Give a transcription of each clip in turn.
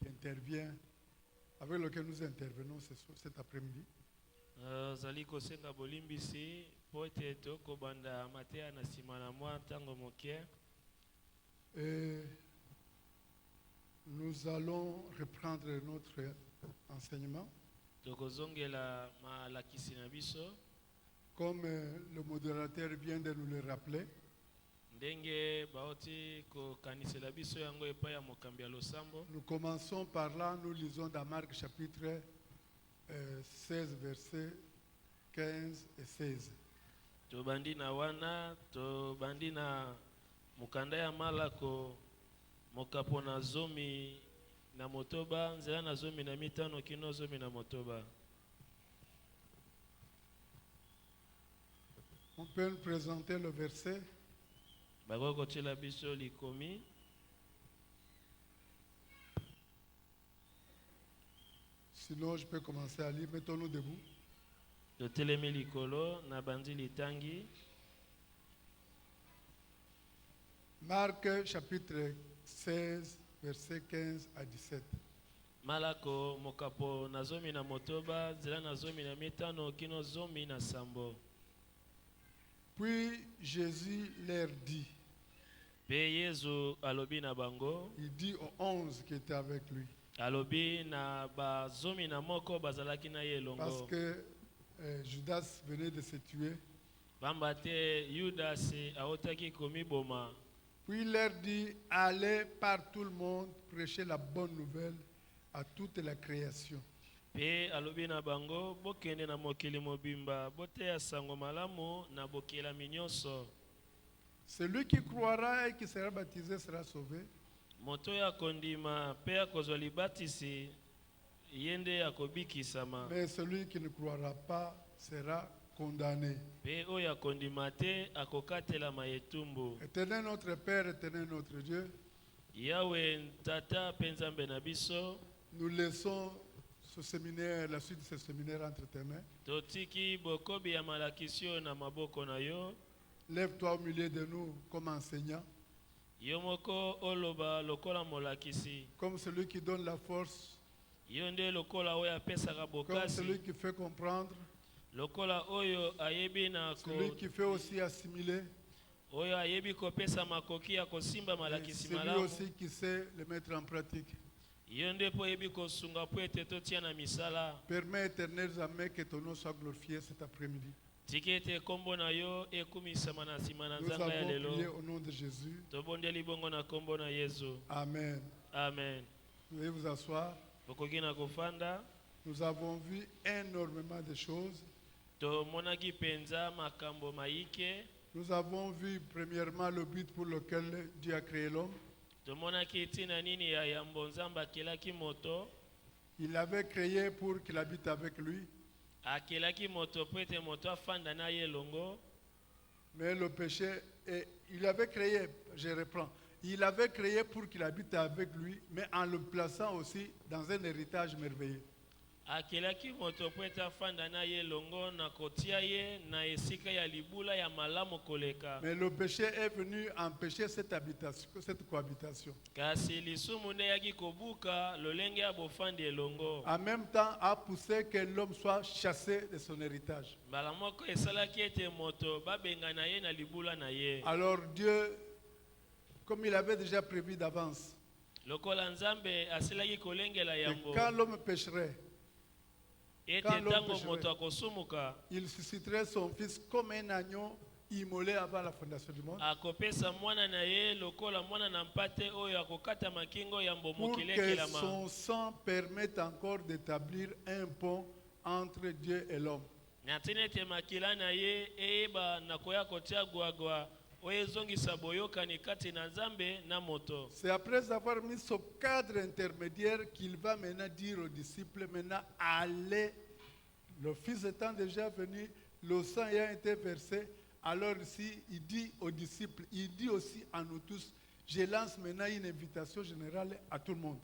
Intervient, avec lequel nous intervenons cet après-midi. Et nous allons reprendre notre enseignement. Comme le modérateur vient de nous le rappeler, nous commençons par là, nous lisons dans Marc chapitre 16, versets 15 et 16. Tobandi na wana, tobandi na mukanda ya malako, mokapo na zomi na motoba, nzela na zomi na mitano kino zomi na motoba. On peut nous présenter le verset. Bagoko chela biso likomi. Sinon, je peux commencer à lire. Mettons-nous debout. De telemi likolo na bandi litangi. Marc chapitre 16, versets 15 à 17. Malako mokapo na zomi na motoba, nzela na zomi na mitano kino zomi na sambo. Puis Jésus leur dit. Il dit aux 11 qui étaient avec lui. Parce que Judas venait de se tuer. Puis il leur dit, allez par tout le monde, prêchez la bonne nouvelle à toute la création. Celui qui croira et qui sera baptisé sera sauvé. Mais celui qui ne croira pas sera condamné. Éternel notre Père, éternel notre Dieu, nous laissons ce séminaire, la suite de ce séminaire entre tes mains. Lève-toi au milieu de nous comme enseignant. Comme celui qui donne la force. Comme celui qui fait comprendre. Celui qui fait aussi assimiler. Et celui aussi qui sait le mettre en pratique. Permets, éternel jamais que ton nom soit glorifié cet après-midi. Nous avons prié au nom de Jésus. Amen. Amen. Veuillez vous asseoir. Nous avons vu énormément de choses. Nous avons vu premièrement le but pour lequel Dieu a créé l'homme. Il l'avait créé pour qu'il habite avec lui. Mais le péché, il avait créé, je reprends, il avait créé pour qu'il habite avec lui, mais en le plaçant aussi dans un héritage merveilleux. Mais le péché est venu empêcher cette habitation, cette cohabitation. En même temps, a poussé que l'homme soit chassé de son héritage. Alors Dieu, comme il avait déjà prévu d'avance, quand l'homme pécherait, il susciterait son fils comme un agneau immolé avant la fondation du monde. Akopesa mwana na ye lokola mwana na mpate oyo akokata makingo ya Pour mbomokili que ekelama. son sang permette encore d'établir un pont entre Dieu et l'homme. Na tina ete makila na ye eyeba na koya kotia gwagwa oyo ezongisa boyokani kati na Nzambe na moto. C'est après avoir mis ce cadre intermédiaire qu'il va maintenant dire aux disciples, maintenant allez. Le Fils étant déjà venu, le sang ayant été versé, alors ici il dit aux disciples, il dit aussi à nous tous, je lance maintenant une invitation générale à tout le monde.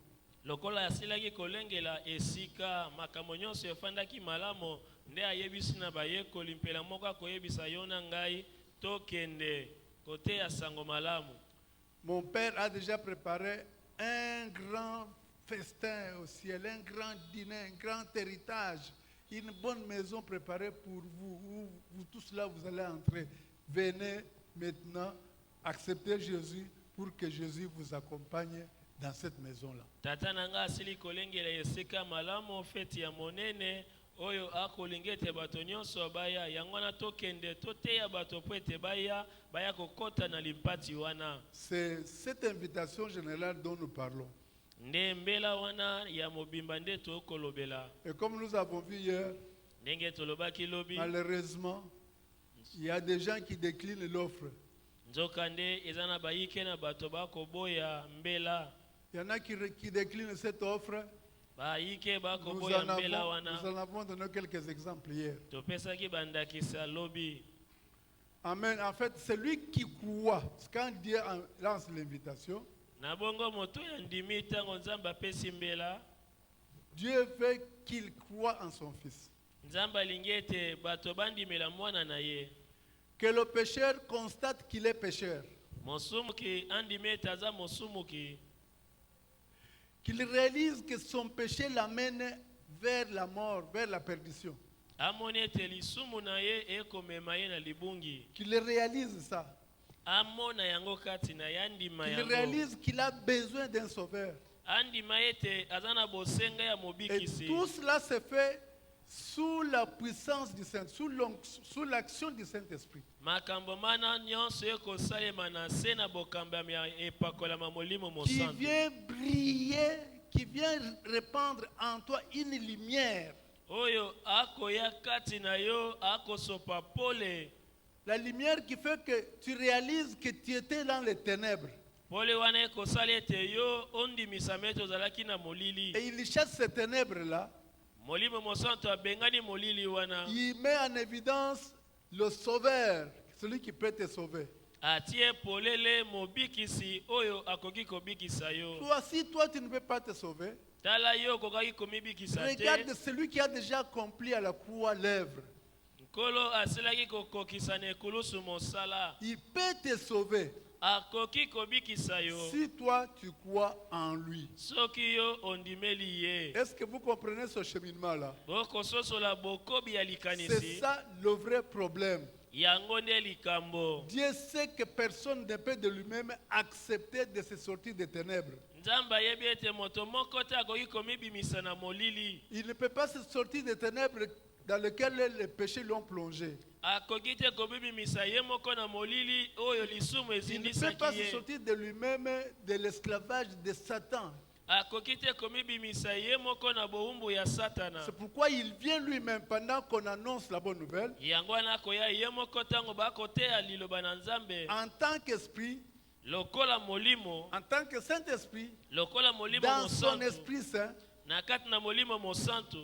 Lokola asilaki kolengela esika makambo nyonso efandaki malamo nde ayebisi na bayekoli mpela moko akoyebisa yo na ngai tokende kote ya sango malamu. Mon père a déjà préparé un grand festin au ciel, un grand dîner, un grand héritage, une bonne maison préparée pour vous. Vous tous là, vous allez entrer. Venez maintenant accepter Jésus pour que Jésus vous accompagne dans cette maison-là. Tata nanga asili kolengela esika malamu feti ya monene oyo akolingete bato nyonso baya yango na tokende toteya bato po ete baya kokota na limpati wana. C'est cette invitation générale dont nous parlons. Nde mbela wana ya mobimba nde tokolobela. Et comme nous avons vu hier, Ndenge tolobaki lobi malheureusement, il y a des gens qui déclinent l'offre. nzoka nde eza na bayike na bato bakoboya mbela. Il y en a qui déclinent cette offre. Bayike Nous bakoboya mbela en wana. avons donné quelques exemples hier. Topesaki bandakisa lobi. Amen. En fait, c'est lui qui croit. Quand Dieu lance l'invitation, Na bongo moto ya ndimi tango Nzambe apesi mbela. Dieu veut qu'il croie en son Fils. Nzambe alingi ete bato bandimela mwana na ye. Que le pécheur constate qu'il est pécheur. Mosumuki andimi ete aza mosumuki. Qu'il réalise que son péché l'amène vers la mort, vers la perdition. Amoni ete lisumu na ye ekomema ye na libungi. Qu'il réalise ça. Amona yango kati na yandima Qu'il yango. réalise qu'il a besoin d'un sauveur. Andima ete azana bosenga ya Et mobikisi. tout cela se fait sous la puissance du Saint, sous l'action du Saint-Esprit. Makambo mana nyonso ekosalema na se na bokambo ya epakolama molimo Qui mosantu. vient briller, qui vient répandre en toi une lumière. Oyo akoya kati na yo akosopa pole. La lumière qui fait que tu réalises que tu étais dans les ténèbres. Pole wana ekosala ete yo ondimisa mete ozalaki na molili. Et il chasse ces ténèbres-là. Molimo mosantu abengani molili wana. Il met en évidence le sauveur, celui qui peut te sauver. Atie polele mobikisi oyo akoki kobikisa yo. Toi, si toi tu ne peux pas te sauver, Tala yo kokaki komibikisa regarde te. celui qui a déjà accompli à la croix l'œuvre. Nkolo asilaki kokokisa na ekulusu mosala. Il peut te sauver Akoki kobikisa yo. si toi tu crois en lui. Soki yo ondimeli ye. Est-ce que vous comprenez ce cheminement-là? Bokososola bokobi ya C'est likanisi. ça le vrai problème. Yango nde likambo. Dieu sait que personne ne peut de lui-même accepter de se sortir des ténèbres. Nzambe ayebi ete moto moko te akoki komibimisa na molili. Il ne peut pas se sortir des ténèbres dans lesquelles les péchés l'ont plongé. Akoki te komibimisa ye moko na molili oyo lisumu Il ne peut pas ezindisaki se ye. sortir de lui-même de l'esclavage de Satan. Akoki te komibimisa ye moko na bowumbu ya Satana. C'est pourquoi il vient lui-même pendant qu'on annonce la bonne nouvelle. Yango wana akoya ye moko ntango bakoteya liloba na Nzambe. En tant qu'esprit, Lokola molimo. en tant que Saint-Esprit, Lokola molimo dans son mosantu. Esprit Saint, Na kati na molimo mosantu.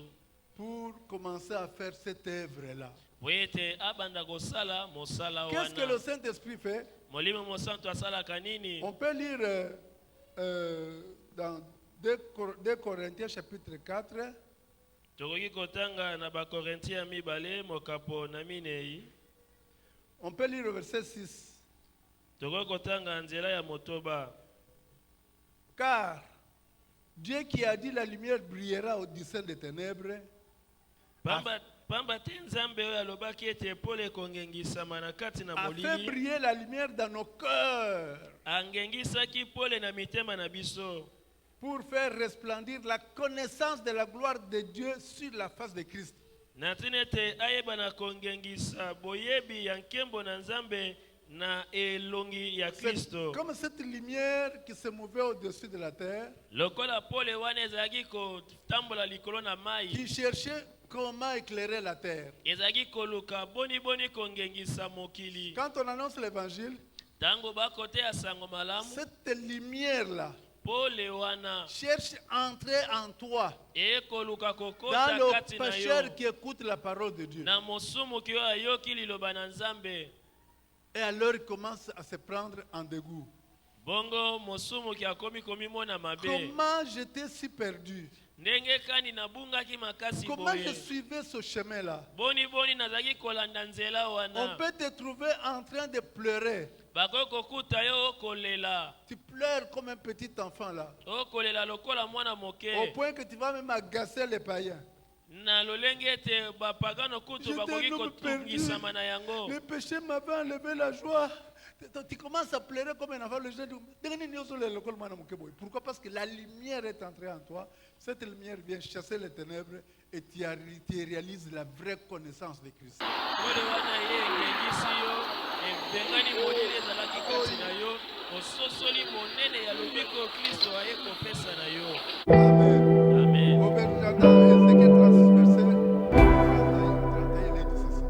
pour commencer à faire cette œuvre-là. Po ete abanda kosala mosala Qu'est-ce que le wana. Saint-Esprit fait? Molimo mosantu asalaka nini? On peut lire dans 2 Corinthiens chapitre 4, Tokoki kotanga na bakorinti ya mibale mokapo na minei. on peut lire au verset 6. Tokoki kotanga nzela ya motoba. Car Dieu qui a dit la lumière brillera au dessein des ténèbres, Pamba te Nzambe oyo alobaki ete pole kongengisama na kati na a fait molili. briller la lumière dans nos cœurs Angengisaki pole na mitema na biso. pour faire resplendir la connaissance de la gloire de Dieu sur la face de Christ. na tinete ayeba na kongengisa boyebi ya nkembo na Nzambe na elongi ya Kristo. Comme cette lumière qui se mouvait au-dessus de la terre, Lokola pole wana ezalaki kotambola likolo na mai, qui cherchait comment éclairer la terre. ezalaki koluka boni kongengisa mokili. Quand on annonce l'évangile, Tango bakote ya sango malamu, cette lumière-là pole wana cherche à entrer en toi, ekoluka dans kokota le kati na yo, pécheur qui écoute la parole de Dieu. na mosumu ki oyo ayoki liloba na Nzambe. Et alors il commence à se prendre en dégoût. Bongo mosumu ki akomi komimona mabe. Comment j'étais si perdu? Ndenge kani nabungaki makasi Comment je boye. suivais ce chemin-là? Boni nazaki kolanda nzela On wana. peut te trouver en train de pleurer. Bako kokuta yo okolela. Tu pleures comme un petit enfant là. Okolela lokola mwana Au moke. point que tu vas même agacer les païens. Na lolenge ete bapagano kutu bakoki J'étais un homme perdu. kotungisama na yango. Le péché m'avait enlevé la joie. Tu commences à pleurer comme un enfant. Le jeune dit, pourquoi? Parce que la lumière est entrée en toi. Cette lumière vient chasser les ténèbres et tu réalises la vraie connaissance de Christ. Pole wana ye ngengisi yo, ebengani molili ezalaki kati na yo, ososoli monene ya lobiko Kristo aye kopesa na yo. Amen. Amen. Au Ézéchiel 36, verset 31 et 16.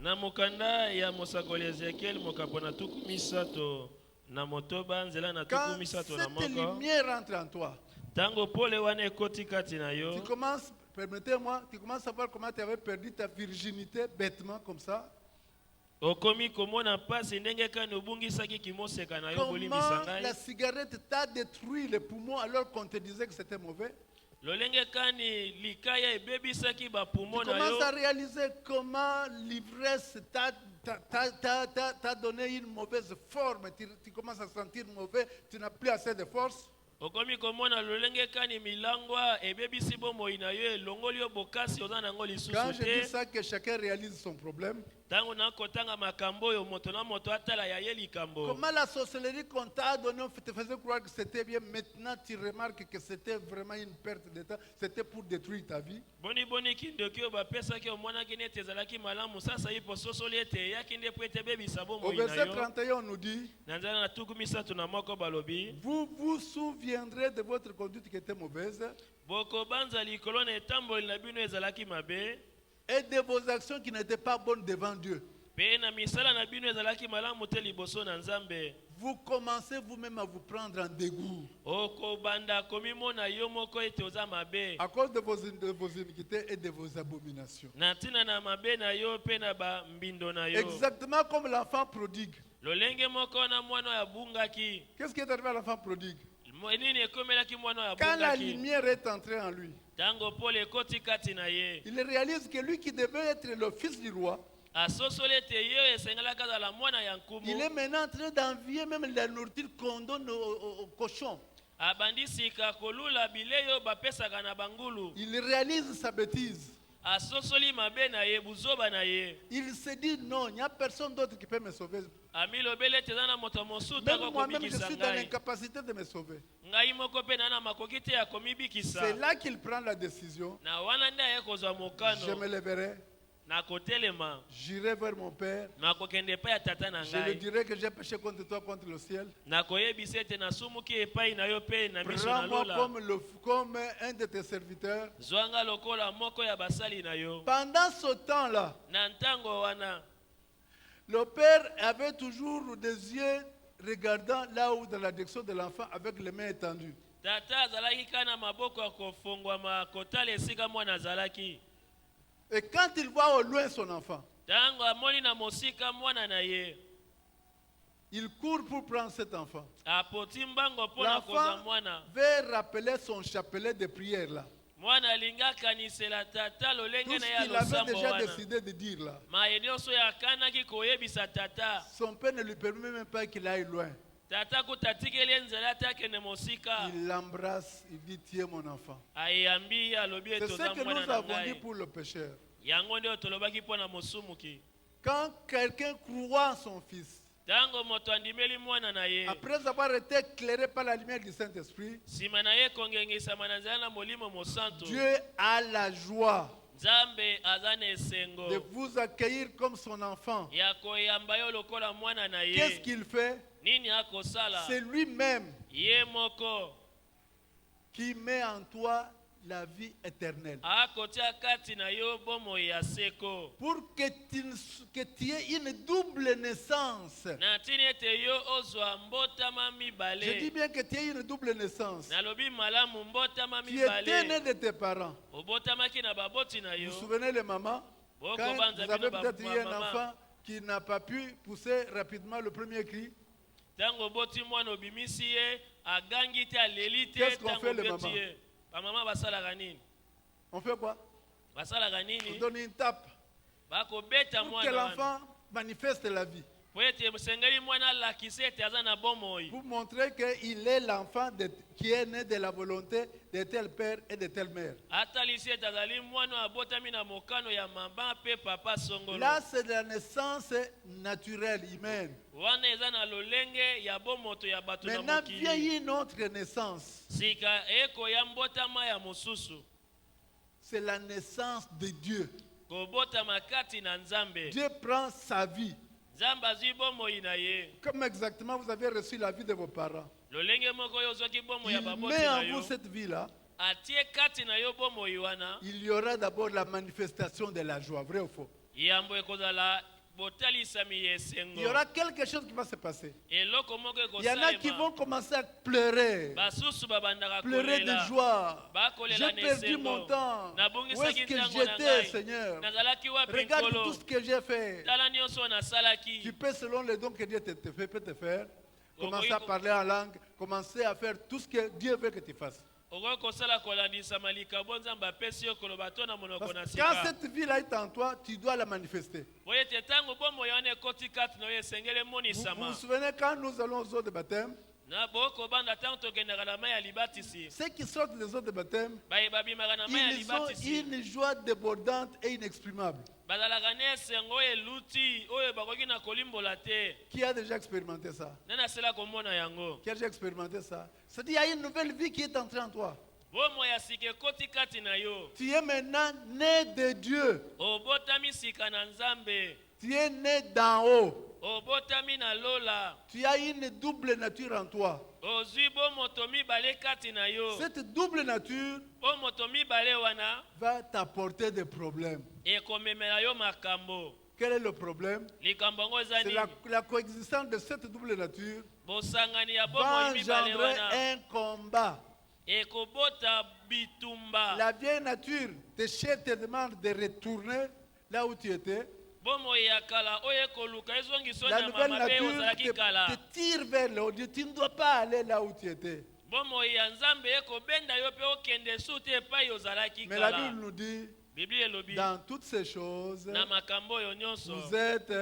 Na mokanda ya mosakoli Ezekiel mokapona tuku misato na motoba nzela na tuku Quand misato na cette moko. lumière entre en toi, Tango pole wana ekoti kati na tu yo, commences, permettez-moi, tu commences à voir comment tu avais perdu ta virginité bêtement comme ça. okomi komona pasi ndenge kani obungisaki kimoseka na yo Comment bolimbisa la ngai. cigarette t'a détruit les poumons alors qu'on te disait que c'était mauvais. Lolenge kani likaya ebebisaki Tu bapumo na commences à yo. réaliser comment l'ivresse t'a donné une mauvaise forme. Tu commences à sentir mauvais, tu n'as plus assez de force. Okomi komona lolenge kani milangwa ebebisi bomoi na yo elongoli yo bokasi oza nango Quand lisusu je dis te. ça, que chacun réalise son problème. Tango nakotanga makambo oyo moto na moto atala ya ye likambo. Comment la sorcellerie qu'on t'a donnée, on te faisait croire que c'était bien. Maintenant, tu remarques que c'était vraiment une perte de temps. C'était pour détruire ta vie. Boni kindoki oyo bapesaki omonaki neti ezalaki malamu sasa ipo sosoli ete eyaki nde po ete ebebisa Au bomoi na verset yo. 31, on nous dit, Na nzela na tuku misato na moko balobi, vous vous souviendrez de votre conduite qui était mauvaise bokobanza likolo na etamboli na bino ezalaki mabe, et de vos actions qui n'étaient pas bonnes devant Dieu. pe na misala na bino ezalaki malamu te liboso na Nzambe. Vous commencez vous-même à vous prendre en dégoût Okobanda komimona yo moko ete oza mabe. à cause de vos iniquités et de vos abominations. Na ntina na mabe na yo pe na bambindo na yo. Exactement comme l'enfant prodigue. Lolenge moko na mwana ya bungaki. Qu'est-ce qui est arrivé à l'enfant prodigue? Nini ekomelaki mwana ya Quand la bungaki. lumière est entrée en lui, Tango pole ekoti kati na ye. il réalise que lui qui devait être le fils du roi, Asosoli ete ye esengelaka azala mwana ya nkumu. il est maintenant en train d'envier même la nourriture qu'on donne aux cochons. Abandi sika kolula bile yo bapesaka na bangulu. Il réalise sa bêtise. Asosoli mabe na ye buzoba na ye. Il se dit non, il n'y a personne d'autre qui peut me sauver. Amilobele ete eza na moto mosusu Même moi-même, je akomibikisa suis dans ngai. l'incapacité de me sauver. Ngai moko pe na makoki te ya komibikisa. C'est là qu'il prend la décision. Na wana nde aye kozwa Je mokano. me lèverai, Na kotelema. j'irai vers mon Père. Na kokende epai ya tata na Je lui ngai. dirai que j'ai péché contre toi, contre le ciel. Na koyebisa ete nasumuki epai na yo pe na miso na Prends-moi lola. comme un de tes serviteurs. Zwanga lokola moko ya basali na yo. Pendant ce temps-là, Na ntango wana. le père avait toujours des yeux regardant là où, dans la direction de l'enfant, avec les mains étendues. Tata azalaki kana maboko ya kofungwama kotala esika mwana azalaki. Et quand il voit au loin son enfant, Tango amoni na mosika mwana na ye. il court pour prendre cet enfant. Apoti mbango mpona kozwa L'enfant mwana. veut rappeler son chapelet de prière là. Mwana alinga kanisela tata lolenge Tout na ce ya qu'il avait losambo déjà wana. décidé de dire là. Maye nyonso ya kanaki koyebisa tata. Son père ne lui permet même pas qu'il aille loin. Tata kutatikeli nzela te akende mosika. Il l'embrasse, il dit tiens mon enfant. Ayambi alobi C'est ce etoza que mwana nous na avons dit ngai. pour le pécheur. Yango nde tolobaki mpona mosumuki. Quand quelqu'un croit en son fils, Tango moto andimeli mwana na ye. après avoir été éclairé par la lumière du Saint-Esprit, Sima na ye kongengisama na nzela na molimo mosantu. Dieu a la joie Nzambe azana esengo de vous accueillir comme son enfant. ya koyamba yo lokola mwana na ye. Qu'est-ce qu'il fait? Nini akosala? C'est lui-même Ye moko qui met en toi la vie éternelle. akotia kati na yo bomoi ya seko. Pour que tu aies une double naissance. Na tini ete yo ozwa mbotama mibale. Je dis bien que tu aies une double naissance. Nalobi malamu mbotama Tu étais né mibale. de tes parents. Obotamaki na baboti na Vous yo. vous souvenez les mamans? Boko Quand banza vous avez bino peut-être eu un maman. enfant qui n'a pas pu pousser rapidement le premier cri. Tango boti mwana obimisi ye agangi te aleli te. Qu'est-ce qu'on tango fait, les boti mamans? ye. Bamama basalaka nini? On fait quoi? Basalaka On nini? donne une tape Bakobeta pour que mwana wana. l'enfant manifeste la vie. Po ete msengeli mwana alakisi ete aza na bomoi. Pour montrer qu'il est l'enfant qui est né de la volonté de tel père et de telle mère. Atalisi ete azali mwana abotami na mokano ya mama pe papa songolo. Là, c'est la naissance naturelle, humaine. Wana eza na lolenge ya bomoto ya bato na Maintenant vient mokili. une autre naissance. Sika eko ya mbotama ya mosusu. C'est la naissance de Dieu. Kobotama kati na Nzambe. Dieu prend sa vie. Nzambe azwi bomoi na ye. Comme exactement vous avez reçu la vie de vos parents. Lolenge moko yo ozwaki bomoi ya Il baboti met na en vous yo. cette vie-là. Atie kati na yo bomoi wana. Il y aura d'abord la manifestation de la joie, vrai ou faux? Yambo ekozala botalisami ya esengo. Il y aura quelque chose qui va se passer. Eloko moko Il y en a qui ekosalema. vont commencer à pleurer. Basusu babandaka Pleurer de kolela. joie. Bakolela J'ai na perdu esengo. mon temps. Où Nabongisaki est-ce que ntango na j'étais, ngai. Seigneur? Nazalaki wapi Regarde nkolo? tout ce que j'ai fait. Tala nyonso nasalaki. Tu peux, selon les dons que Dieu te fait, peut te faire, commencer Oui, à parler en langue, commencer à faire tout ce que Dieu veut que tu fasses. Okoki kosala kolandisa malikabo Nzambe apesi yo koloba to na monoko Parce na que quand sika. cette vie-là est en toi, tu dois la manifester. Boye ete ntango bomoi wana ekoti kati na yo esengeli Vous vous emonisama. souvenez quand nous allons aux eaux de baptême, Na bokobanda ntango tokendaka na mai ya libatisi. ceux qui sortent des eaux de baptême, Baye babimaka na mai ya ils ont libatisi. une joie débordante et inexprimable. Bazalaka ne esengo oyo eluti oyo bakoki na kolimbola te. Qui a déjà expérimenté ça? Nani asila komona yango? Qui a déjà expérimenté ça? C'est-à-dire qu'il y a une nouvelle vie qui est entrée en toi. Bomoi ya sika ekoti kati na yo. Tu es maintenant né de Dieu. Obotami sika na Nzambe. Tu es né d'en haut. Obotami na lola. Tu as une double nature en toi. Ozwi bomoto mibale kati na yo. Cette double nature Bomoto mibale wana va t'apporter des problèmes. ekomemela yo makambo. Quel est le problème? Likambo yango eza C'est nini? la coexistence de cette double nature Bosangani ya va bomoi mibale engendrer wana un combat. ekobota bitumba. La vieille nature, tes chefs te demandent de retourner là où tu étais. Bomoi ya kala oyo ekoluka ezongiso La nyama nouvelle mabe nature ozalaki kala. te tire vers le haut. Tu ne dois pas aller là où tu étais. Bomoi ya Nzambe ekobenda yo mpe okende su te epai ozalaki Mais la kala. Bible nous dit, Biblia elobi dans toutes ces choses, na makambo oyo nyonso vous êtes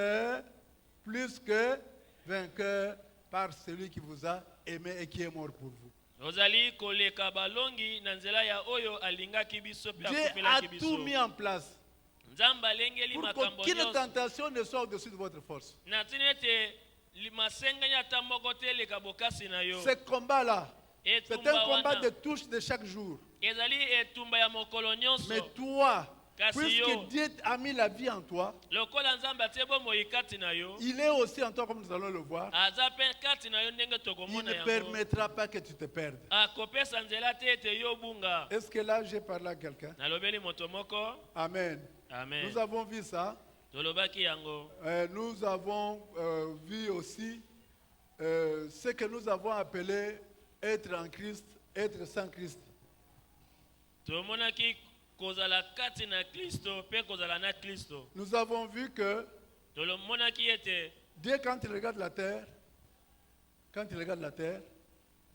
plus que vainqueurs par celui qui vous a aimé et qui est mort pour vous. ozali koleka balongi na nzela ya oyo alingaki biso mpe Dieu a akufelaki tout biso. mis en place Nzambe alengeli pour makambo qu'aucune nyonso tentation ne soit au-dessus de votre force. na ntina ete masengani ata moko te eleka bokasi na yo. Ce combat-là, c'est Etumba un combat wana de touche de chaque jour. ezali etumba ya mokolo nyonso. Mais toi, Kasi puisque yo. Dieu a mis la vie en toi, Lokola Nzambe atie bomoi kati na yo, il est aussi en toi, comme nous allons le voir. aza mpe kati na yo ndenge Il tokomona ne yango. permettra pas que tu te perdes. Akopesa nzela te ete yo bunga. Est-ce que là, j'ai parlé à quelqu'un? Nalobeli moto moko. Amen. Amen. Nous avons vu ça. Tolobaki yango. Nous avons vu aussi ce que nous avons appelé être en Christ, être sans Christ. Tomonaki kozala kati na Kristo pe kozala na Kristo. Nous avons vu que Tolomonaki ete Dieu, quand il regarde la terre, Dieu,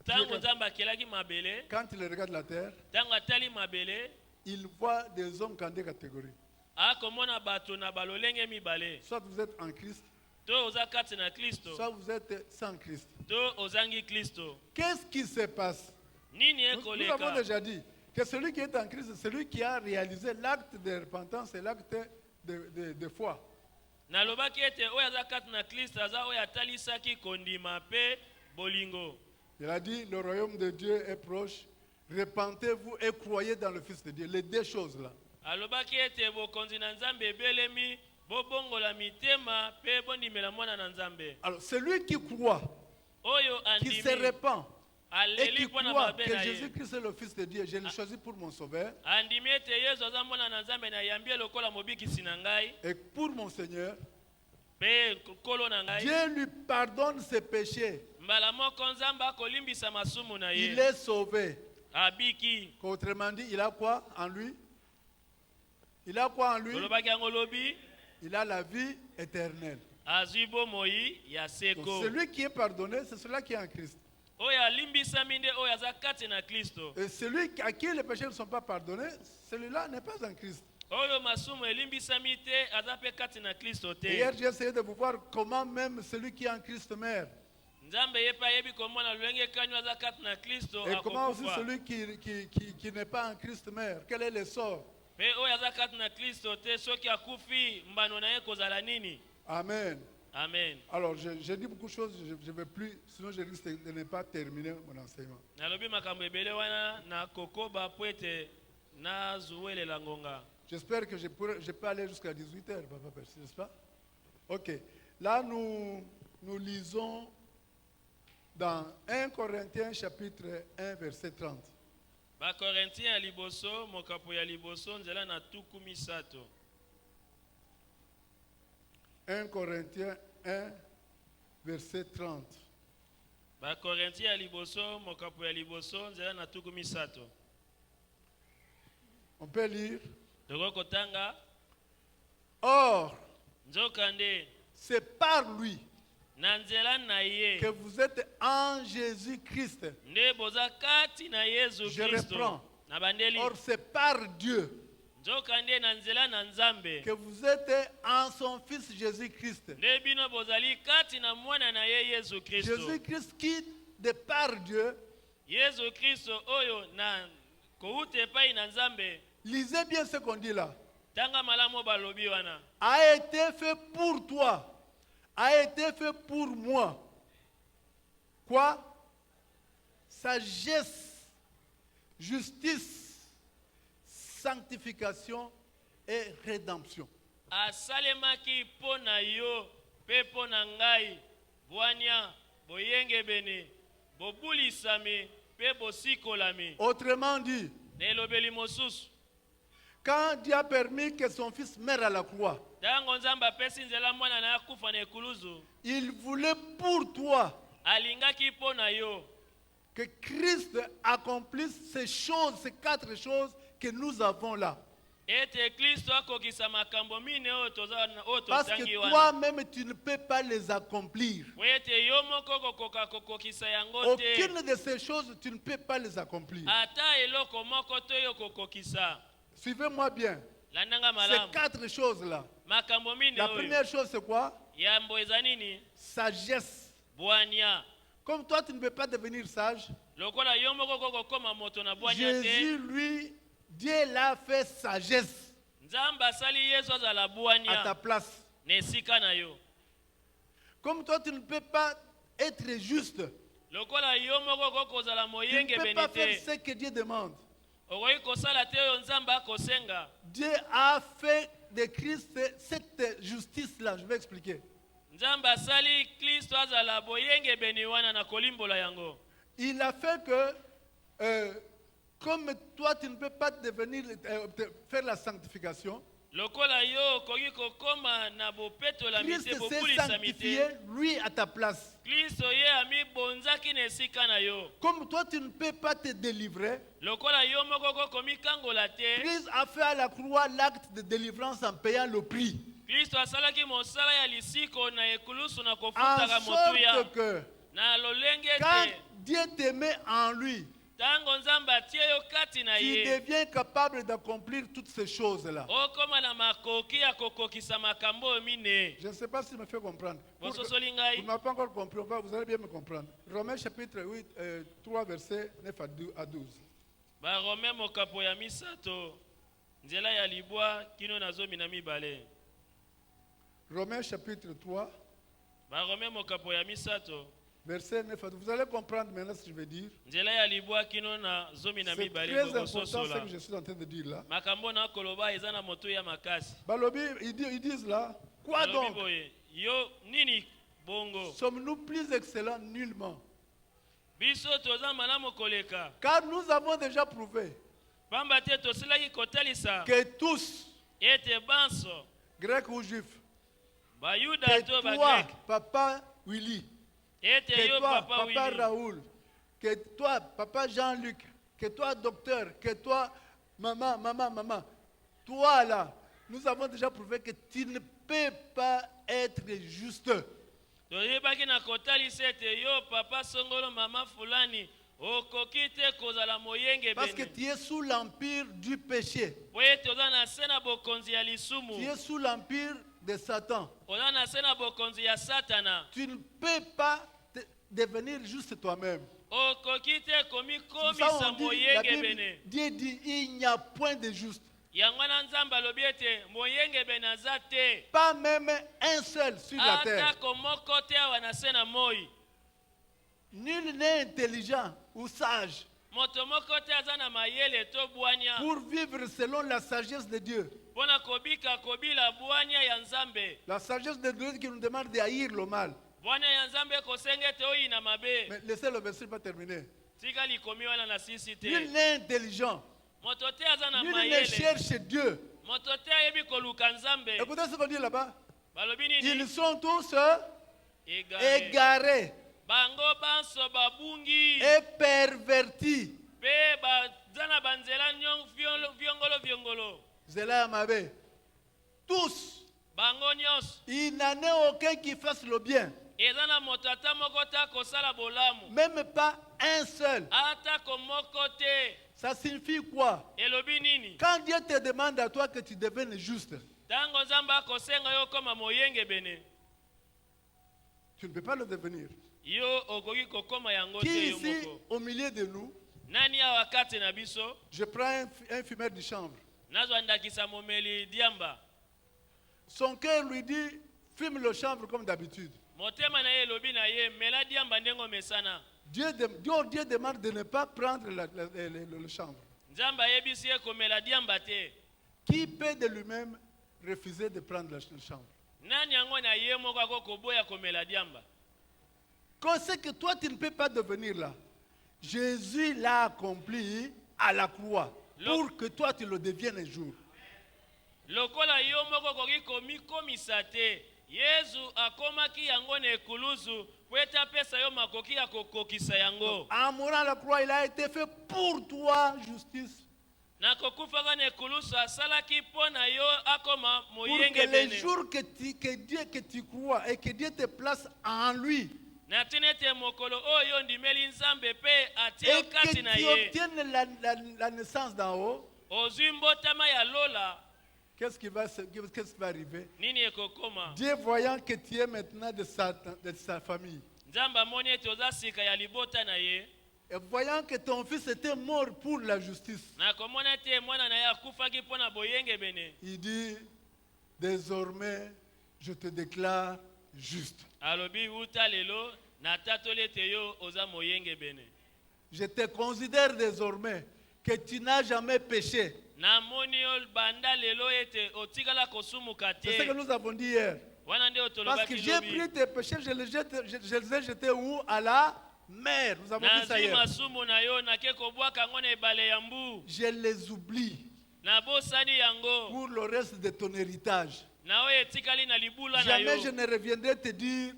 tango Nzambe akelaki mabele, quand il regarde la terre, tango atali mabele, il voit des hommes en deux catégories. akomona bato na balolenge mibale. Soit vous êtes en Christ, To oza kati na Kristo, soit vous êtes sans Christ. to ozangi Kristo. Qu'est-ce qui se passe? Nini Nous avons ekoleka? déjà dit que celui qui est en Christ, c'est celui qui a réalisé l'acte de repentance et l'acte de foi. Nalobaki ete oyo aza kati na Kristo aza oyo atalisaki kondima pe bolingo. Il a dit, le royaume de Dieu est proche. Repentez-vous et croyez dans le Fils de Dieu. Les deux choses là. alobaki ete bokonzi na nzambe ebelemi bobongola mitema pe bondimela mwana na nzambe. Alors, celui qui croit, Oyo qui se andimi répand, et aleli qui mpona croit mabe que na ye. Jésus-Christ est le Fils de Dieu, je l'ai choisi pour mon sauveur Andimi ete Yesu aza mwana na nzambe na yambi lokola mobikisi na ngai et pour mon Seigneur, pe kolo na ngai. Dieu lui pardonne ses péchés. Mbala moko nzambe akolimbisa masumu na Il ye. est sauvé. Abiki. Autrement dit, il a quoi en lui? Il a quoi en lui? Olobaki yango lobi Il a la vie éternelle. azwi bomoi ya Donc, seko. celui qui est pardonné, c'est celui qui est en Christ. Oyo alimbisami nde oyo aza kati na Kristo. Et celui à qui les péchés ne sont pas pardonnés, celui-là n'est pas en Christ. Oyo masumu elimbisami te aza pe kati na Kristo te. Hier, j'ai essayé de vous voir comment même celui qui est en Christ meurt. Nzambe ye pe ayebi komona lolenge kanyo aza kati na Kristo Et comment aussi akokufa. celui qui n'est pas en Christ meurt. Quel est le sort? Pe oyo aza kati na Kristo te soki akufi mbano na ye kozala nini? Amen. Amen. Alors, j'ai dit beaucoup de choses, je ne vais plus, sinon je risque de ne pas terminer mon enseignement. Nalobi makambo ebele wana na kokoba po ete nazuwelela ngonga. J'espère que je peux aller jusqu'à 18h, Papa Percy, n'est-ce pas? Ok. Là, nous lisons dans 1 Corinthiens chapitre 1, verset 30. Ba Corinthiens ya liboso, mokapo ya liboso nzela na tuku misato. 1 Corinthiens 1, verset 30. Ba Corinthiens ya liboso, mokapo ya liboso nzela na tuku misato. On peut lire. Toko kotanga. Or, Nzokande c'est par lui na nzela na ye que vous êtes en Jésus-Christ. nde boza kati na Yesu Je Kristo. reprends. Na bandeli. Or, c'est par Dieu Nzokande na nzela na nzambe. que vous êtes en son Fils Jésus-Christ. Nde bino bozali kati na mwana na ye Yesu Kristo. Jésus-Christ qui, de par Dieu, Yesu Kristo oyo na kouta epai na nzambe. lisez bien ce qu'on dit là, Tanga malamo balobi wana. a été fait pour toi, a été fait pour moi. Quoi? Sagesse, justice, sanctification et rédemption. Asalemaki po na yo pe po na ngai bwania boyenge bene bobulisami pe bosikolami. Autrement dit, Nelobeli mosusu quand Dieu a permis que son fils meure à la croix, tango nzambe apesi nzela mwana na akufa na ekuluzu il voulait pour toi alingaki po na yo que Christ accomplisse ces choses, ces 4 choses que nous avons là. ete Kristo akokisa makambo mine oyo Parce totangi que wana. toi-même, tu ne peux pas les accomplir. Po ete yo moko kokoka kokokisa yango te. Aucune de ces choses, tu ne peux pas les accomplir. Ata eloko moko to yo kokokisa. Suivez-moi bien. Landanga Ces malamu. 4 choses-là. Makambo mine La oyo. première chose, c'est quoi? Yambo eza nini? Sagesse. Bwania. Comme toi, tu ne peux pas devenir sage, Lokola yo moko kokokoma moto na bwania Jésus, te. lui, Dieu l'a fait sagesse Nzambe asali Yesu azala à ta bwania. place. Na esika na yo. Comme toi, tu ne peux pas être juste. Lokola yo moko kokozala Tu ne moyenge peux pas faire benite. ce que Dieu demande. Okoki kosala te oyo Nzambe akosenga. Dieu a fait de Christ cette justice-là. Je vais expliquer. Nzambe asali Kristo azala boyenge beni wana na kolimbola yango. Il a fait que, comme toi, tu ne peux pas faire la sanctification, Lokola yo okoki kokoma na bopetola Christ mite s'est bobulisami sanctifié, te. lui, à ta place. Kristo ye amibonzaki na esika na yo. Comme toi, tu ne peux pas te délivrer, Lokola yo moko kokomi kangola te. Christ a fait à la croix l'acte de délivrance en payant le prix. Kristo asalaki mosala ya lisiko na ekulusu na En kofutaka motuya. sorte que, Na lolenge quand te. Dieu te met en lui, Tango Nzambe atie yo kati na tu ye. deviens capable d'accomplir toutes ces choses-là. Okoma na makoki ya kokokisa makambo oyo mine. Je ne sais pas si je me fais comprendre. Bososoli Vous ngai. ne m'avez pas encore compris, vous allez bien me comprendre. Romains chapitre 8, 3, versets 9 à 12. Barome mokapo ya misato. Nzela ya libwa kino na zomi na mibale. Romains chapitre 3, Barome mokapo ya misato. Verset 9. Vous allez comprendre maintenant ce que je veux dire. nzela ya libwa kino na zomi na C'est mibale très important ce bokososola que je suis en train de dire là. makambo na koloba eza na moto ya makasi Balobi, ils disent là, quoi Alobi donc? boye, yo nini bongo Sommes-nous plus excellents? Nullement. biso toza malamu koleka Car nous avons déjà prouvé pamba te tosilaki kotalisa que tous, ete banso grecs ou juifs, bayuda que to toi, bagrek papa Willy, ete que yo toi, papa papa Willy Raoul, que toi, papa Jean-Luc, que toi, docteur, que toi, maman, toi là, nous avons déjà prouvé que tu ne peux pas être juste. toyebaki na kotalisa ete yo papa songolo mama fulani okoki te kozala moyenge Parce que bene tu es sous l'empire du péché. po ete oza na se na bokonzi ya lisumu Tu es sous l'empire de Satan. oza na se na bokonzi ya satana Tu ne peux pas devenir juste toi-même. okoki te C'est pour ça komikomisa on dit, la moyenge Bible, bene Dieu dit, il n'y a point de juste. yango wana nzambe alobi ete moyenge bene aza te Pas même un seul sur la terre. atako moko te awa na se na moi Nul n'est intelligent ou sage moto moko te aza na mayele to bwania pour vivre selon la sagesse de Dieu. mpo na kobika kobila bwania ya nzambe La sagesse de Dieu qui nous demande de haïr le mal. bwania ya nzambe ekosenga ete oyina mabe Mais laissez le verset pas terminer. tika likomi wana na sisi te Nul n'est intelligent. moto te aza na Nul ne mayele cherche Dieu. moto te ayebi koluka nzambe Écoutez ce qu'on dit là-bas. balobi nini Ils sont tous Égaré. égarés bango banso babungi et pervertis. mpe baza na banzela viongolo Zela Amabe. Tous. bango nyonso Il n'en est aucun qui fasse le bien. eza na moto ata moko te akosala bolamu Même pas un seul. atako moko te Ça signifie quoi? elobi nini Quand Dieu te demande à toi que tu deviennes juste, ntango nzambe akosenga yo koma moyenge bene tu ne peux pas le devenir. yo okoki kokoma yango Qui te yo ici, moko au milieu de nous, nani awa kati na biso je prends un fumeur de chambre. nazwa ndakisa momeli diamba Son cœur lui dit, fume le chanvre comme d'habitude. motema na ye elobi na ye mela diamba ndenge omesana Dieu demande de ne pas prendre le chanvre. nzambe ayebisi ye komela diamba te Qui peut de lui-même refuser de prendre le chanvre? nani yango na ye moko ako koboya komela diamba Quand c'est que toi tu ne peux pas devenir là, Jésus l'a accompli à la croix pour que toi tu le deviennes un jour. lokola yo moko okoki komikomisa te yesu akomaki yango na ekuluzu po ete apesa yo makoki ya kokokisa yango En mourant à la croix, il a été fait pour toi justice. na kokufaka na ekulusu asalaki mpo na yo akoma Pour moyenge que les bene jours que tu crois et que Dieu te place en lui, na tina ete mokolo oyo ondimeli nzambe mpe atie et yo que kati na tu ye obtiennes la naissance d'en haut, ozwi mbotama ya lola qu'est-ce qui va arriver? nini ekokoma Dieu voyant que tu es maintenant de sa famille, nzambe amoni ete oza sika ya libota na ye et voyant que ton fils était mort pour la justice, na komona ete mwana na ye akufaki mpo na boyenge bene il dit, désormais, je te déclare juste. alobi uta lelo natatoli ete yo oza moyenge bene Je te considère désormais que tu n'as jamais péché. namoni yo banda lelo ete otikala kosumuka C'est ce que te nous avons dit hier. wana nde Parce que otolobaki j'ai lobi pris tes péchés, je les ai jetés où? À la mer. Nous avons dit ça nazwi hier. masumu na yo nake kobwaka yango na ebale ya mbu Je les oublie nabosani yango pour le reste de ton héritage. na oyo etikali na libula na Jamais je yo ne reviendrai te dire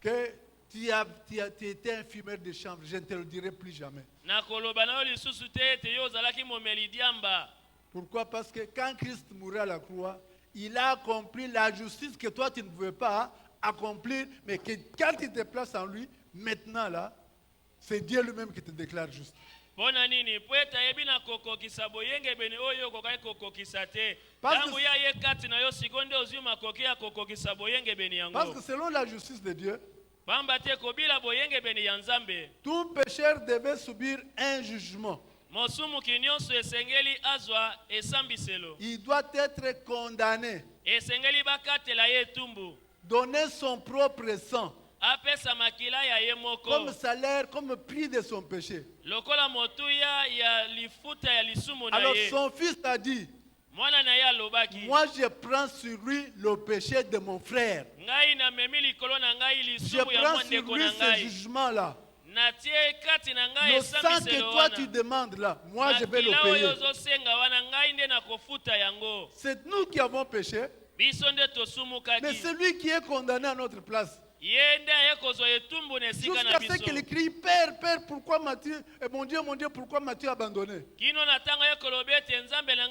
que tu étais un fumeur de chambre. Je ne te le dirai plus jamais. nakoloba na yo lisusu te ete yo ozalaki momeli diamba Pourquoi? Parce que quand Christ mourait à la croix, il a accompli la justice que toi tu ne pouvais pas accomplir, mais que quand tu te places en lui, maintenant là, c'est Dieu lui-même qui te déclare juste. mpo na nini mpo ete ayebi na kokokisa boyenge bene oyo okokaki kokokisa te Parce que- ntango ya ye kati na yo siko nde ozwi makoki ya kokokisa boyenge bene Parce que yango selon la justice de Dieu, pamba te kobila boyenge bene ya nzambe tout pécheur devait subir un jugement. mosumuki nyonso esengeli azwa esambiselo Il doit être condamné, esengeli bakatela ye etumbu donner son propre sang apesa makila ya ye moko comme salaire, comme prix de son péché. lokola motuya ya lifuta ya lisumu na Alors ye. son fils a dit, Mwana na ye alobaki, moi je prends sur lui le péché de mon frère. ngai na memi likolo na ngai Je lisumu ya prends sur mwandeko lui na ce ngai. jugement-là. Natie kati na ngai Le sang que esambiselo toi wana. tu demandes là, moi je vais le Makila oyo payer. ozosenga wana ngai nde nakofuta yango. C'est nous qui avons péché, Biso nde mais tosumukaki. celui qui est condamné à notre place. Ye nde aye kozwa etumbu na esika na Jusqu'à ce qu'il biso. crie, Père, Père, pourquoi m'as-tu, mon Dieu, pourquoi m'as-tu abandonné? Kino na ntango ye koloba ete nzambe na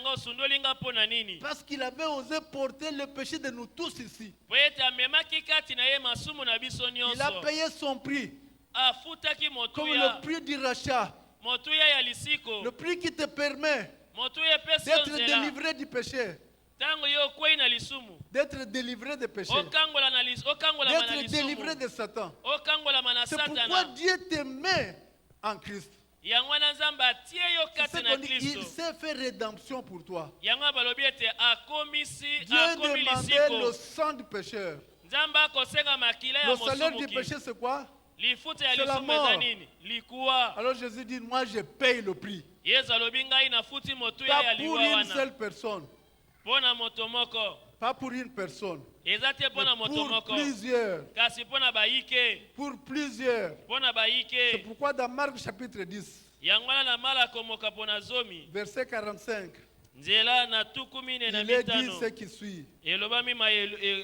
nga osundoli nga mpo na nini? Parce qu'il avait osé porter le péché de nous tous ici. Po ete amemaki kati na ye masumu na biso Il a nyonso. payé son prix, Afutaki comme motuya. le prix du rachat, Motuya ya lisiko. le prix qui te permet Motuya epesi yo d'être nzela. délivré du péché, Ntango ye okwei na lisumu. d'être délivré des péchés, Okangolama na d'être délivré lisumu. de Satan. Okangolama na C'est pourquoi satana. Dieu te met en Christ. Yango wana nzambe atie yo C'est kati ce na qu'on dit, Kristo. il s'est fait rédemption pour toi. Yango balobi ete akomi Dieu demandait le lisiko. sang du pécheur. Nzambe akosenga makila ya Le salaire du mosumuki. péché, c'est quoi? Lifuta ya C'est la lisumu eza mort. nini? Likuwa. Alors Jésus dit, moi je paye le prix. Yesu alobi ngai nafuti motuya Pas ya pour liwa une wana. seule personne. Mpo na moto moko. Pas pour une personne. Eza te mpo na Mais moto pour moko. plusieurs. Kasi mpo na bayike. Pour plusieurs. Mpo na C'est bayike. pourquoi dans Marc chapitre 10, Yango wana na mala komoka mpo na zomi. verset 45, Nzela na tuku mine na il est dit mitano. ce qui suit. Elobami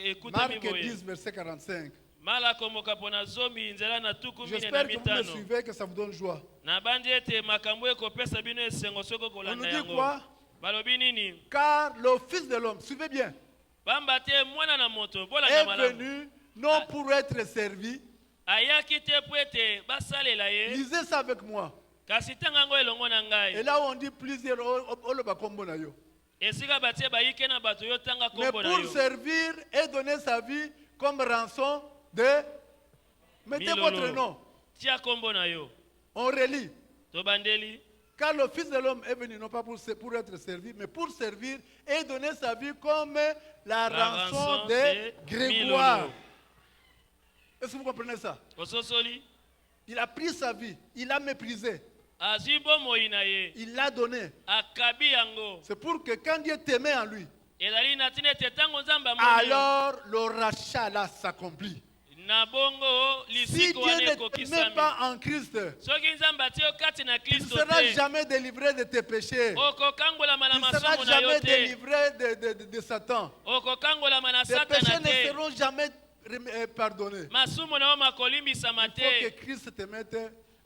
ekutami Marc boye. 10, verset 45. Mala komoka mpo na zomi nzela na tuku mine na J'espère que vous me mitano. suivez, que ça vous donne joie. Na bandi ete makambo ekopesa bino esengo soko On nous kolanda dit yango. quoi? Balobi nini? Car le Fils de l'homme, suivez bien, Pamba te mwana na moto bolanda est malamu. venu non pour être servi. Ayaki te po ete basalela ye. Lisez ça avec moi. Kasi ntango yango elongo na Et ngai. là, on dit plusieurs, oloba kombo na yo. Esika batie bayike na bato yo tanga Mais kombo na pour yo. servir et donner sa vie comme rançon de... Mettez Milolo. votre nom. Tia kombo na yo. On relit. Tobandeli. Car le Fils de l'homme est venu non pas pour être servi, mais pour servir et donner sa vie comme la rançon de Grégoire. Milolo. Est-ce que vous comprenez ça? Ososoli. Il a pris sa vie, il a méprisé, Azwi bomoi na ye. il l'a donné. Akabi yango. C'est pour que quand Dieu te met en lui, Ezali na tina ete ntango nzambe amoni yo. alors le rachat là s'accomplit. Na bongo Si lisiko Dieu wana ne te met ekokisami. pas en Christ, Soki nzambe atie yo kati na tu ne Kristo seras te. jamais délivré de tes péchés. Okokangolama Tu na ne seras masumu na yo jamais te. délivré de Satan. Okokangolama na Tes péchés satana ne te. seront jamais pardonnés. Masumu na yo makolimbisama Il faut que te. Christ te mette,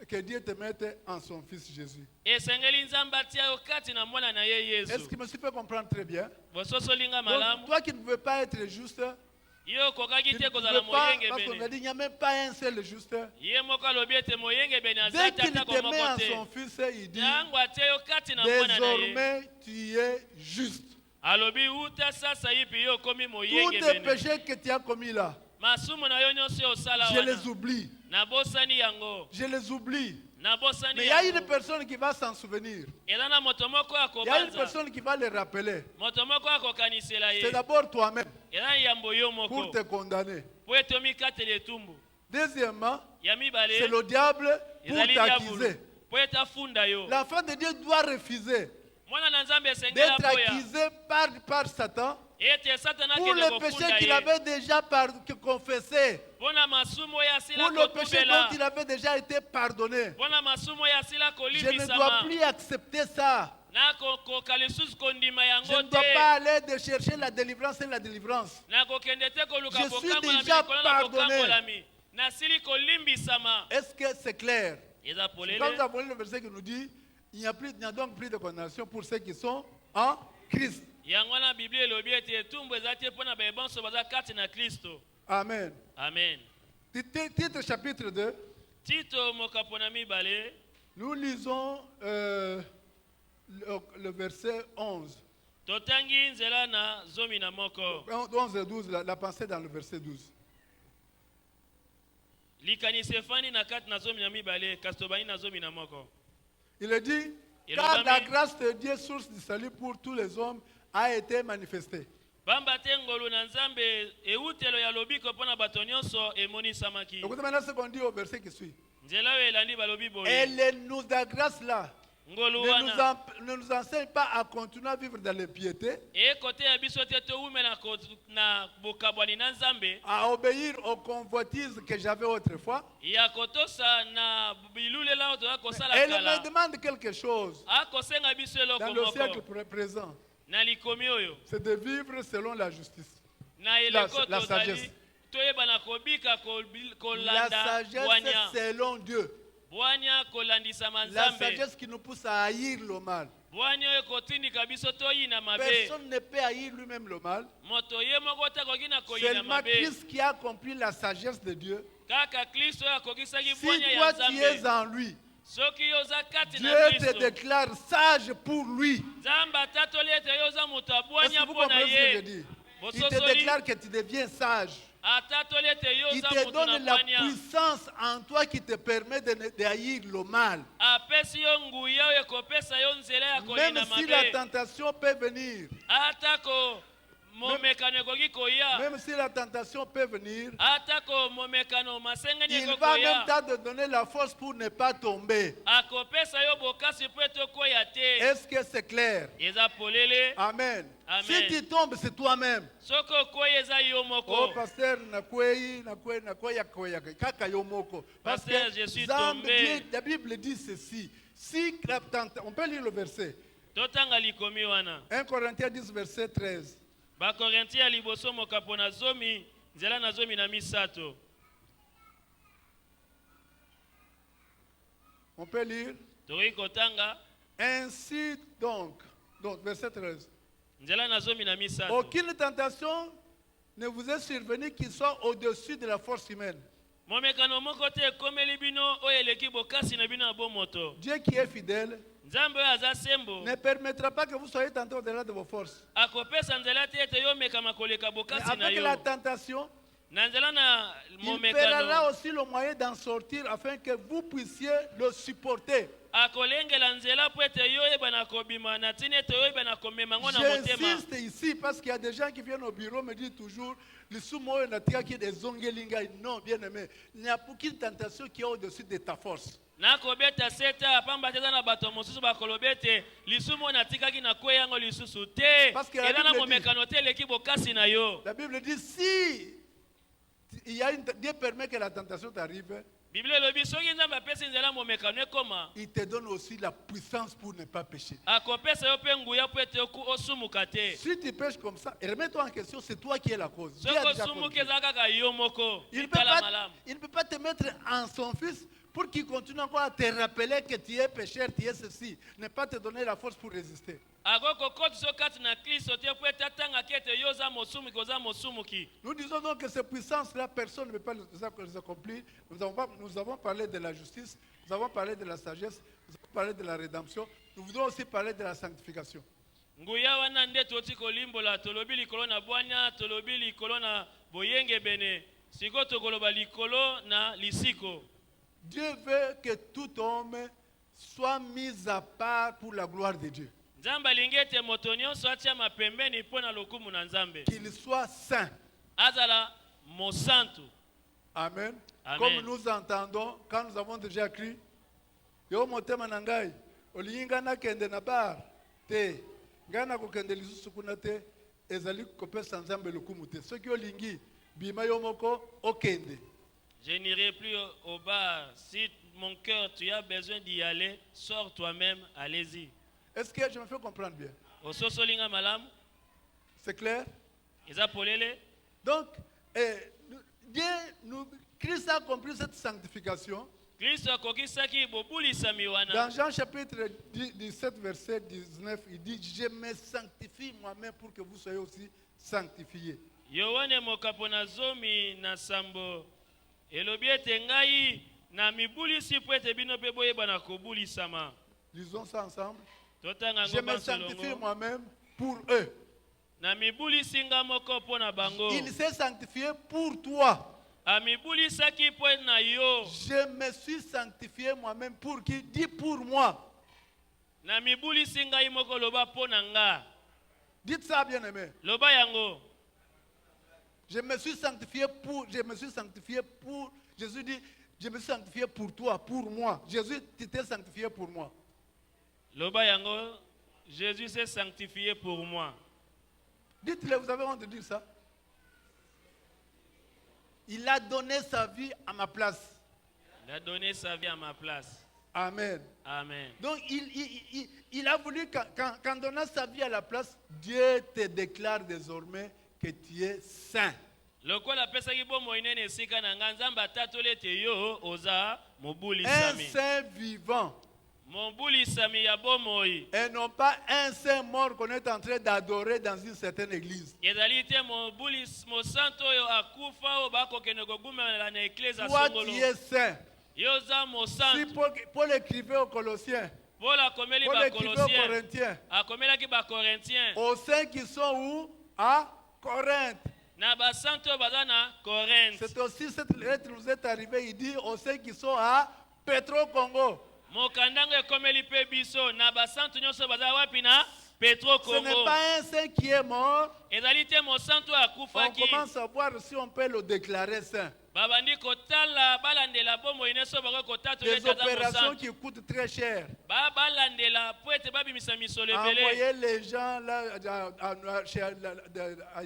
que Dieu te mette en son Fils Jésus. Esengeli nzambe atia yo kati na mwana na ye Est-ce Yesu. qu'il me suffit comprendre très bien? Bososolinga Donc, malamu. toi qui ne veux pas être juste, Yo okokaki tu te ne kozala veux pas, moyenge parce qu'on a bene. dit, il n'y a même pas un seul juste. Ye moko alobi ete moyenge bene Dès aza qu'il tata te met komoko en te. son Fils, il dit, Yango atia yo kati na mwana na ye. désormais tu es juste. Alobi uta sasa hivi yo komi Tous moyenge tes bene. péchés que tu as commis là, Masumu na yo nyonso yo osala je les wana. oublie. Nabosani yango. Je les oublie. Nabosani Mais il y a une yango. personne qui va s'en souvenir. Eza na moto moko Il y a une akobanza. personne qui va le rappeler. Moto moko akokanisela C'est ye. d'abord toi-même Eza yambo yo pour moko. te condamner. Po ete omikatela etumbu. Deuxièmement, Ya c'est mibale. le diable pour Ezali t'accuser. diabolo. Po ete afunda yo. L'enfant de Dieu doit refuser Mwana na nzambe esengela d'être boya. accusé par Satan Ete satana pour kende le péché kofunda qu'il ye. avait déjà confessé, Pona masumu ya sila pour le péché kotubela. dont il avait déjà été pardonné. Pona masumu ya sila Je ne dois kolimbisama. plus accepter ça. Nakokoka lisusu kondima Je yango ne dois te. pas aller de chercher la délivrance et la délivrance. Nakokende te koluka Je suis kokangola déjà mikolo na pardonné. kokangolami. Nasili kolimbisama. Est-ce que c'est clair? Eza Quand nous polele. avons lu le verset qui nous dit, il n'y a donc plus de condamnation pour ceux qui sont en Christ. Yango na Biblia elobi ete etumbu eza te mpona bayebonso baza kati na Kristo. Amen. Amen. Titre chapitre 2, Tito mokapo na mibale. nous lisons le verset 11. Totangi nzela na zomi na moko. 11 et 12, la pensée dans le verset 12. Likanisi efani na kati na zomi na mibale kasi tobani na zomi na moko. Il est dit, Et car le la Bami- grâce de Dieu, source du salut pour tous les hommes, a été manifestée. pamba te ngolu na nzambe eutelo ya lobiko mpona bato nyonso emonisamaki. Écoutez maintenant ce qu'on dit au verset qui suit. Nzela oyo elandi balobi boye. Elle nous a grâce là. Ngolu wana Ne nous enseigne pas à continuer à vivre dans l'impiété, ekote ya biso te toumela na bokabwani na nzambe, à obéir aux convoitises que j'avais autrefois. ya kotosa na bilulela oyo toza kosala Elle me kala. demande quelque chose Akosenga biso eloko dans le siècle moko présent. na likomi oyo C'est de vivre selon la justice. na eleko la sagesse. tozali toyebana kobika La kolanda sagesse bwanya selon Dieu. bwanya kolandisama La nzambe, sagesse qui nous pousse à haïr le mal. bwanya oyo ekotindika biso toyina mabe. Personne ne peut haïr lui-même le mal. Moto ye moko te akoki na koyina Seulement mabe, Christ qui a accompli la sagesse de Dieu. kaka Kristo oyo akokisaki Si bwanya ya toi tu es nzambe. en lui, Soki yo oza kati Dieu na te Kristo, déclare sage pour lui. nzambe atatoli ete yo oza moto ya Est-ce bwanya que vous mpo na comprenez ce que je ye. dis? Il te Bososoli déclare que tu deviens sage. atatoli ete yo Il oza te moto na donne la bwanya. puissance en toi qui te permet de haïr le mal. Apesi yo nguya oyo ekopesa yo nzela ya Même kolina si la mabe. tentation peut venir, Atako momekano ekoki koya, même si la tentation peut venir, atako momekano masengeni il ekoki va même koya, t'en te donner la force pour ne pas tomber. akopesa yo bokasi mpo ete okoya te. Est-ce que c'est clair? Eza polele. Amen. Amen. Si tu tombes, c'est toi-même. Soki okoya eza yo Oh, moko. pasteur, kaka yo moko. Parce Pasteur, que je suis Zambe, tombé. La Bible dit ceci. Si la tentation, on peut lire le verset. Totanga likomi wana. 1 Corinthiens 10, verset 13. Bakorinti ya liboso mokapo na zomi, nzela na zomi na misato. On peut lire. Toki kotanga, Ainsi donc, verset 13. nzela na zomi na misato. Aucune tentation ne vous est survenue qui soit au-dessus de la force humaine. Momekano moko te ekomeli bino oyo eleki bokasi na bino na bomoto. Dieu qui est fidèle Nzambe oyo aza sembo, ne permettra pas que vous soyez tentés au-delà de vos forces. akopesa nzela te ete yo mekama koleka Mais bokasi na avec yo. la tentation, Na nzela na il paiera momekano, aussi le moyen d'en sortir afin que vous puissiez le supporter. akolengela nzela po ete yo oyebana kobima na ntina ete yo oyebana komema ngo na motema. J'insiste ici parce qu'il y a des gens qui viennent au bureau me disent toujours le sumo natika qui est des ongelinga. Non, bien aimé, il n'y a aucune tentation qui est au-dessus de ta force. Nakobeta seta pamba te eza na bato mosusu bakoloba ete lisumu natikaki na kwe yango lisusu te. Parce que la Eza na Bible momekano te eleki bokasi na yo. La Bible dit si Dieu permet que la tentation t'arrive, Bible elobi soki nzambe apesi nzela momekano ekoma, il te donne aussi la puissance pour ne pas pécher. akopesa yo mpe nguya po ete osumuka te. Si tu pêches comme ça, et remets-toi en question, c'est toi qui es la cause. Dieu Soki a déjà osumuki conduit. eza kaka yo moko. Il ne Itala malamu. peut pas te mettre en son fils pour qu'il continue encore à te rappeler que tu es pécheur, tu es ceci. Ne pas te donner la force pour résister. Akoko koti so kati na Kristo te po ete atangaki ete yo oza mosumuki oza mosumuki. Nous disons donc que ces puissances-là, personne ne peut pas les accomplir. Nous avons parlé de la justice, nous avons parlé de la sagesse, nous avons parlé de la rédemption. Nous voudrons aussi parler de la sanctification. Nguya wana nde toti kolimbola tolobi likolo na bwanya tolobi likolo na boyenge bene siko tokoloba likolo na lisiko. Dieu veut que tout homme soit mis à part pour la gloire de Dieu. Nzambe alingi ete moto nyonso atia mapembeni mpo na lokumu na Nzambe. Qu'il soit saint. Azala mosantu. Amen. Amen. Comme nous entendons, quand nous avons déjà crié, Yo motema na ngai, olinga na kende na bar, te, ngana ko kende lisusu kuna te, ezali kopesa Nzambe lokumu te. Soki olingi, bima yo moko, okende. Je n'irai plus au bar. Si mon cœur, tu as besoin d'y aller, sors toi-même, allez-y. Est-ce que je me fais comprendre bien? Ososolinga malam, C'est clair? eza polele. Donc, Christ a compris cette sanctification. Kristo akokisaki bobulisami wana. Dans Jean chapitre 17, verset 19, il dit, je me sanctifie moi-même pour que vous soyez aussi sanctifiés. Yohane mokapo na zomi na sambo. Elobi ete ngai na mibulisi po ete bino pe boyeba na kobulisama. Lisons ça ensemble. Totanga Je me ngomba sanctifie solongo. moi-même pour eux. Na mibulisi nga moko po na bango. Il s'est sanctifié pour toi. Amibulisaki po na yo. Je me suis sanctifié moi-même pour qui? Dit pour moi. Na mibulisi ngai moko loba po na nga. Dites ça, bien-aimé. Loba yango. Je me suis sanctifié pour, Jésus dit, je me suis sanctifié pour toi, pour moi. Jésus, tu t'es sanctifié pour moi. Loba yango, Jésus s'est sanctifié pour moi. Dites-le, vous avez honte de dire ça? Il a donné sa vie à ma place. Il a donné sa vie à ma place. Amen. Amen. Donc, il a voulu qu'en donnant sa vie à la place, Dieu te déclare désormais que tu es saint. Lokola pesa ki bomo inene sika na nganzamba tatole te yo oza mobuli Un sami. saint vivant. Mobuli sami ya bomoi. Et non pas un saint mort qu'on est en train d'adorer dans une certaine église. Ezalite mobuli mo santo yo akufa o bako kene gogumela na ekleza Toi, songolo. tu es saint. Yoza mo Si santo. Paul écrivait aux Colossiens, Paul akomeli Paul ba écrivait aux Colossiens. Corinthiens, Akomela ki ba Corinthiens. aux saints qui sont où? À Corinthe. Na ba santo bazana Corinthe. C'est aussi cette lettre nous est arrivée, il dit aux saints qui sont à Petro-Congo. Mokandango ekomeli pe biso na ba santo nyonso baza wapi na Petro Ce n'est Congo. pas un saint qui est mort. Ezalite mo santo On akufaki. commence à voir si on peut le déclarer saint. Babandi kotala balandela bomo ineso bako kotatu Des leta za opérations mosanto. qui coûtent très cher. Balandela po ete babimisa misolo ebele. Envoyer les gens là,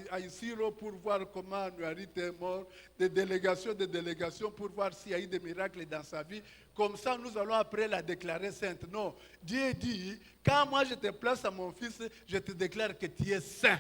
à Isiro pour voir comment Anuarit est mort, des délégations pour voir s'il y a eu des miracles dans sa vie. Comme ça, nous allons après la déclarer sainte. Non, Dieu dit, quand moi je te place à mon fils, je te déclare que tu es saint.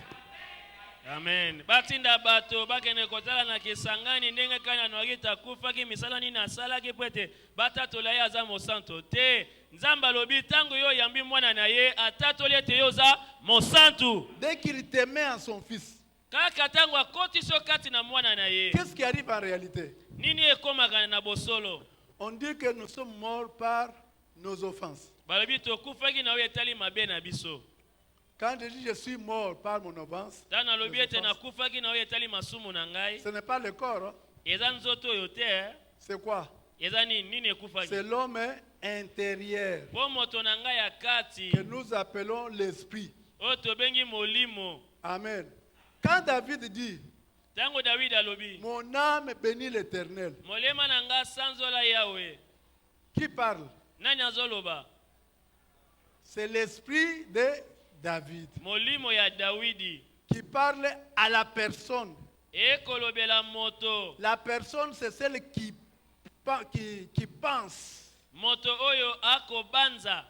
Amen. Batinda bato bakene kotala na kisangani ndenge kana nwagita kufaki misala nini asalaki po ete batatola ye aza mosanto te. Nzamba lobi tango yo yambi mwana na ye atatoli ete yo za mosantu. Dès qu'il te met en son fils, Kaka tango akoti so kati na mwana na ye. qu'est-ce qui arrive en réalité? Nini ekomaka na bosolo? On dit que nous sommes morts par nos offenses. Balobi tokufaki na yo etali mabe na biso. Quand je dis je suis mort par mon offense, Tana lobi mes ete offenses, nakufaki na yo etali masumu na ngai. ce n'est pas le corps, hein. Eza nzoto yo te. C'est quoi? Eza nini ekufaki? C'est l'homme intérieur Po moto na ngai ya kati. que nous appelons l'esprit. O tobengi molimo. Amen. Quand David dit, Tango David alobi. mon âme bénit l'Éternel, Molema na nga sanzola Yahweh. qui parle? Nani azoloba? C'est l'esprit de David Molimo ya Dawidi. qui parle à la personne. Ekolobela moto. La personne, c'est celle qui pense. Moto oyo ako banza.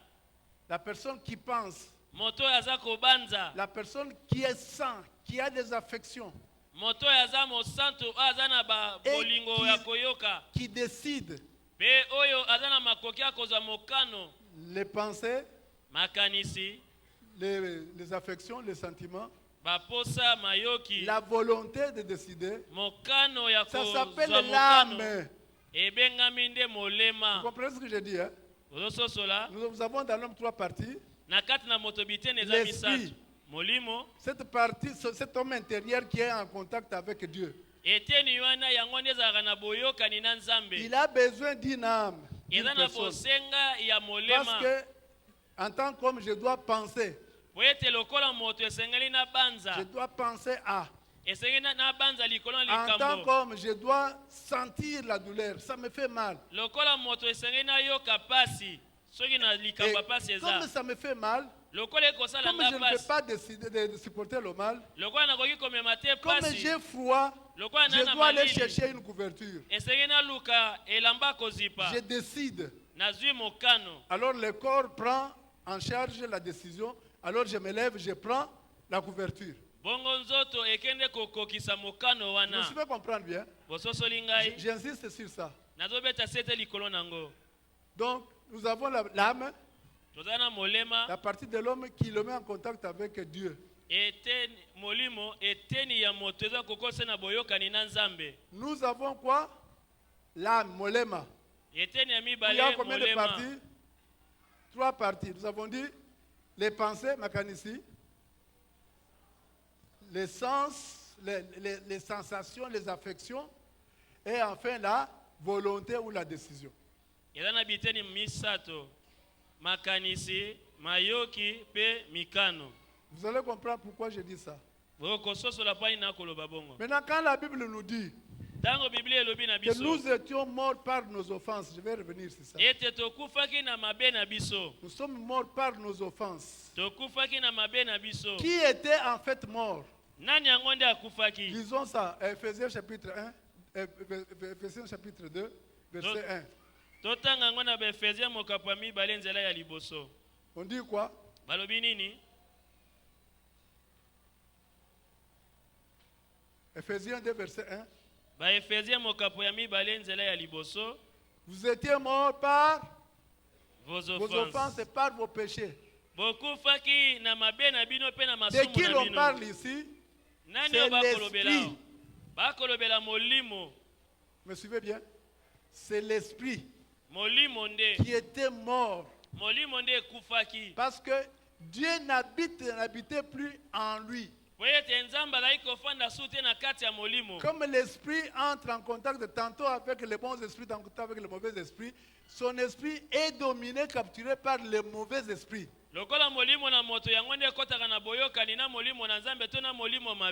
La personne qui pense. Moto azako banza. La personne qui est sain, qui a des affections, Moto yaza mosanto azana ba Et bolingo qui- ya koyoka. qui décide Pe oyo azana makoki akozwa mokano. les pensées, Makanisi. les affections, les sentiments, Baposa mayoki. la volonté de décider. Mokano ya Ça kozwa s'appelle mokano. l'âme. Ebengami nde Vous molema. comprenez ce que je dis, hein? Ozososola. Nous avons dans l'homme trois parties. Na kati na moto bitene eza L'esprit. misato. Molimo. Cette partie, cet homme intérieur qui est en contact avec Dieu, Eteni wana yango nde ezalaka na boyokani na Nzambe. il a besoin d'une âme, d'une Eza na personne. bosenga ya Parce molema. que, en tant qu'homme, je dois penser. Po ete lokola moto esengeli na Je banza. dois penser à. Esengeli na banza likolo na En tant likambo. qu'homme, je dois sentir la douleur. Ça me fait mal. Lokola moto esengeli na yoka pasi. Soki na Et likambo pasi comme eza. ça me fait mal, Lokola ekosala comme je nga ne peux pasi. pas décider de supporter le mal, Lokola nakoki komema te comme pasi. j'ai froid, Lokola je nana dois aller malili. chercher une couverture. Esengeli na luka elamba kozipa. Je décide. Nazwi mokano. Alors le corps prend en charge la décision. Alors je me lève, je prends la couverture. Bongo nzoto ekende kokokisa mokano Vous wana. me suivez comprendre bien? Bososoli ngai. J'insiste sur ça. Nazobeta sete likolo nango. Donc, nous avons l'âme, Toza na molema. la partie de l'homme qui le met en contact avec Dieu. Eteni molimo eteni ya moto eza kokose na boyokani na Nzambe. Nous avons quoi? L'âme, molema. Eteni ya Il y a mibale combien de molema. parties? Trois parties. Nous avons dit les pensées, makanisi, les sens, les sensations, les affections, et enfin la volonté ou la décision. Eza na biteni misato. Makanisi, mayoki pe mikano. Vous allez comprendre pourquoi je dis ça. bokososola pani na koloba bongo. Maintenant, quand la Bible nous dit Tango Biblie elobi na que biso nous étions morts par nos offenses, je vais revenir sur ça. ete tokufaki na mabe na biso, Nous sommes morts par nos offenses. tokufaki na mabe na biso. Qui était en fait mort? Nani yango nde akufaki? Lisons ça, Ephésiens chapitre 1, Ephésiens chapitre 2, verset 1. Totanga yango na Efesien mokapo ya mibale nzela ya liboso. On dit quoi? Balobi nini? Ephésiens 2, verset 1. Ba Efesien mokapo ya mibale nzela ya liboso. Vous étiez morts par Vos vos offenses offenses. et par vos péchés. Bokufaki na mabe na bino pe na De masumu qui na l'on bino. parle ici? Nani C'est oyo bakolobela? l'esprit. Bakolobela molimo. Me suivez bien? C'est l'esprit Molimo nde. qui était mort. Molimo nde ekufaki. Parce que Dieu n'habitait plus en lui. Po ete nzambe azalaki kofanda su te na kati ya molimo. Comme l'esprit entre en contact tantôt avec les bons esprits, tantôt avec les mauvais esprits, son esprit est dominé, capturé par les mauvais esprits. Lokola molimo na moto yango nde ekotaka na boyokani na molimo na nzambe to na molimo mabe.